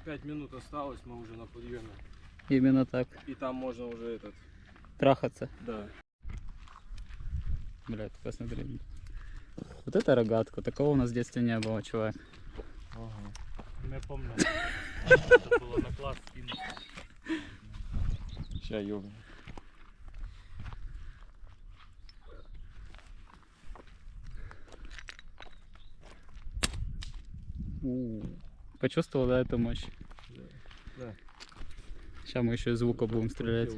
5 минут осталось, мы уже на подъеме. Именно так. И там можно уже Трахаться. Да. Блядь, посмотри. Вот это рогатка. Такого у нас в детстве не было, чувак. Ага. Не помню. Это было на класс скинуть. Сейчас ёбну. Почувствовал, да, эту мощь? Да. Сейчас мы еще из звука будем стрелять.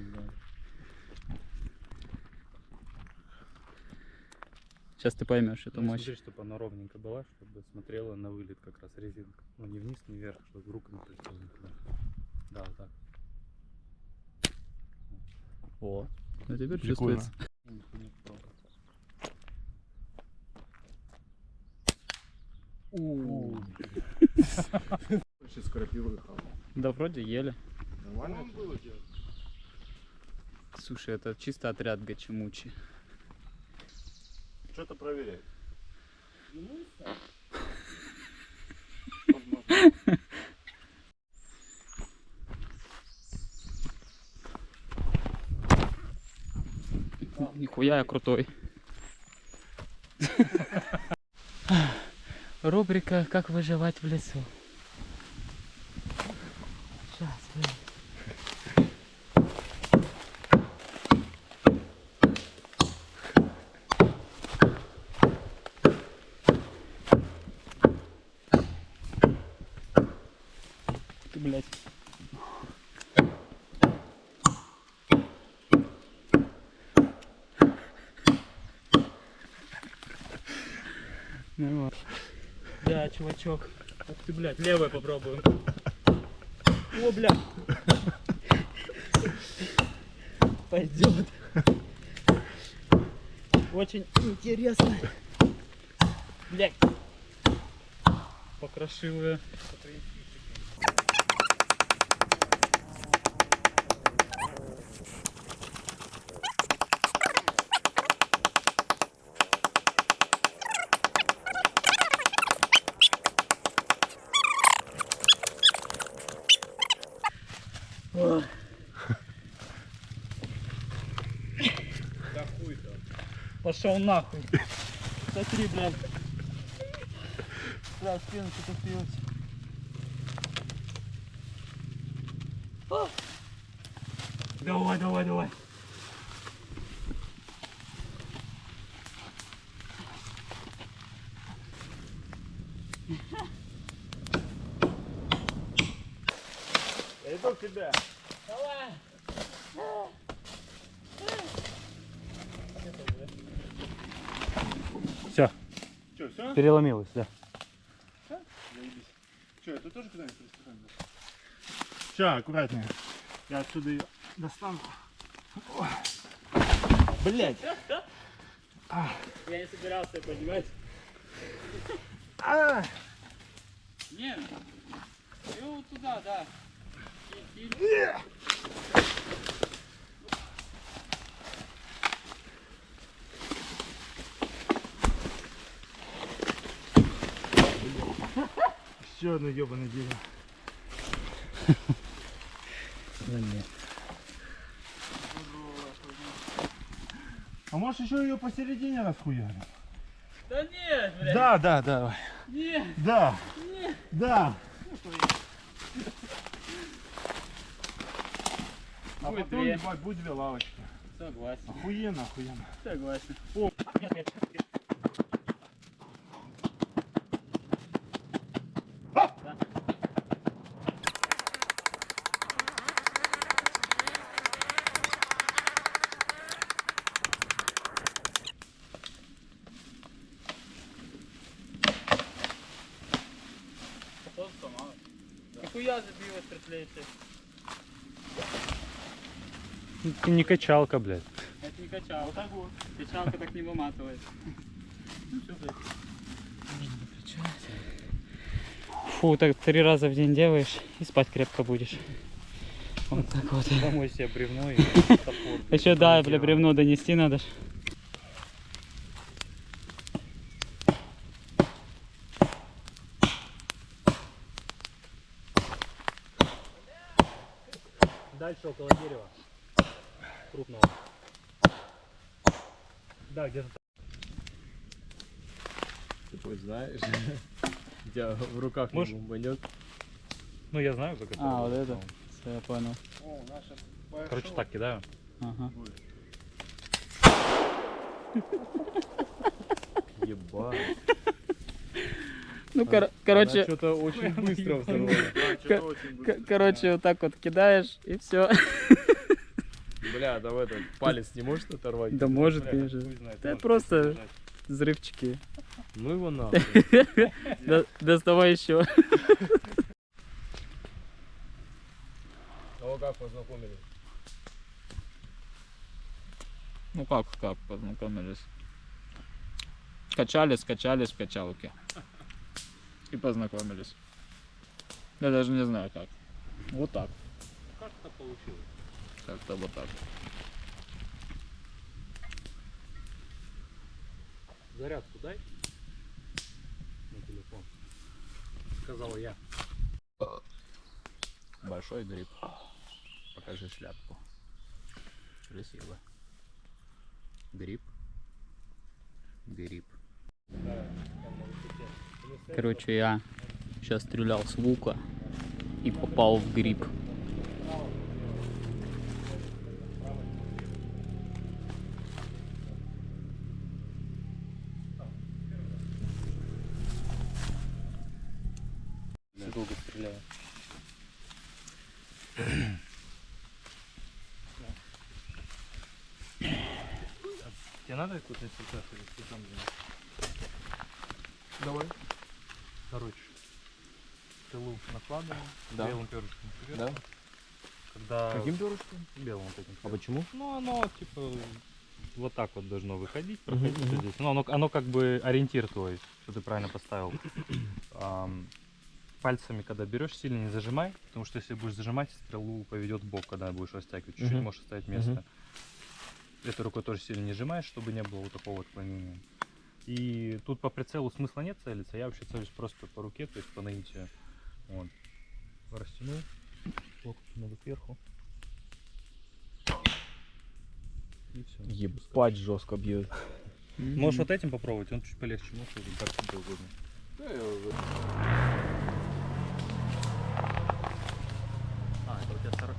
Сейчас ты поймешь эту мощь. Смотри, чтобы она ровненько была, чтобы смотрела на вылет как раз резинка. Ну не вниз, не вверх, чтобы руками прицелить. Да, вот так. О, ну теперь Прикольно. чувствуется. Сейчас крапивы хавал. Да вроде еле. Нормально? Слушай, это чисто отряд гачимучи. Что-то проверяй. Нихуя я крутой. Рубрика «Как выживать в лесу». Сейчас, блин. Ты, блядь. Ну, вот. Да, чувачок. Ах ты, блядь, левое попробуем. О, блядь. Пойдет. Очень интересно. Блядь. Покрошил ее. Да хуй-то. Пошел нахуй. Смотри, блядь. Да, спину что-то впилась. Давай, давай, давай. Я иду к тебе. Давай. Все, Что, все? переломилось, да. Заебись. Что, это тоже куда-нибудь приступаем? Сейчас, аккуратнее. Я отсюда ее достану. Блять. Я не собирался поднимать. Нет. И вот туда, да. Еще одно ебаное дерево. А может еще ее посередине расхуярим? Да нет, блядь. Да, да, да. Нет. Да. Нет. Да. А Будет потом, две. ебать, будет две лавочки. Согласен. Охуенно, охуенно. Согласен. Нихуя забилась треклейся. Ты не качалка, блядь. Это не качалка. Вот так вот. Качалка так не выматывает. Ну все, блядь. Фу, так 3 раза в день делаешь и спать крепко будешь. Вот так вот. Домой себе бревно и топор. Еще да, бля, бревно донести надо ж. дальше около дерева. Крупного. Да, где-то там. Ты хоть знаешь, у тебя в руках не Можешь? бомбанет. Ну я знаю, как это. А, вот работает, это? Все, я понял. О, наша но- Короче, так кидаю. Ага. Ебать. Ну, Она короче, что-то очень быстро взорвала. короче, вот так вот кидаешь, и все. Бля, там этот палец не может оторвать? Да может, Бля, конечно. хуй знает, Да может, просто если нажать. взрывчики. Ну его нахуй. Доставай еще. Ну как познакомились? Ну как познакомились? Скачали в качалке. И познакомились. Я даже не знаю как. Вот так. Как-то получилось. Как-то вот так. Зарядку дай. На телефон. Сказал я. Большой гриб. Покажи шляпку. Красиво. Гриб. Гриб. Короче, я сейчас стрелял с лука и попал в гриб. Долго стреляю. Тебе надо какой-то инструктаж или ты сам делаешь? Давай. Короче, стрелу накладываем Да. белым перышком. Да? Когда Каким перышком? белым вот этим. А почему? Ну оно типа вот так вот должно выходить, Мгм, проходить вот мгм. здесь. Ну, оно как бы ориентир твой, что ты правильно поставил. Пальцами, когда берешь, сильно не зажимай, потому что если будешь зажимать, стрелу поведет в бок, когда будешь растягивать. Чуть-чуть Мгм. можешь оставить место. Мгм. Этой рукой тоже сильно не сжимаешь, чтобы не было вот такого отклонения. И тут по прицелу смысла нет целиться, я вообще целюсь просто по руке, то есть по наитию. Вот. Растянул, локоть надо кверху. И все. Ебать жестко бьет. Можешь вот этим попробовать, он чуть полегче, можешь вот так тебе угодно. А, это у тебя 40.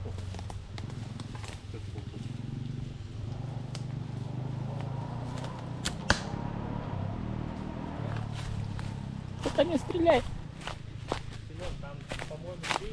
Только не стреляй. Там, по-моему, 3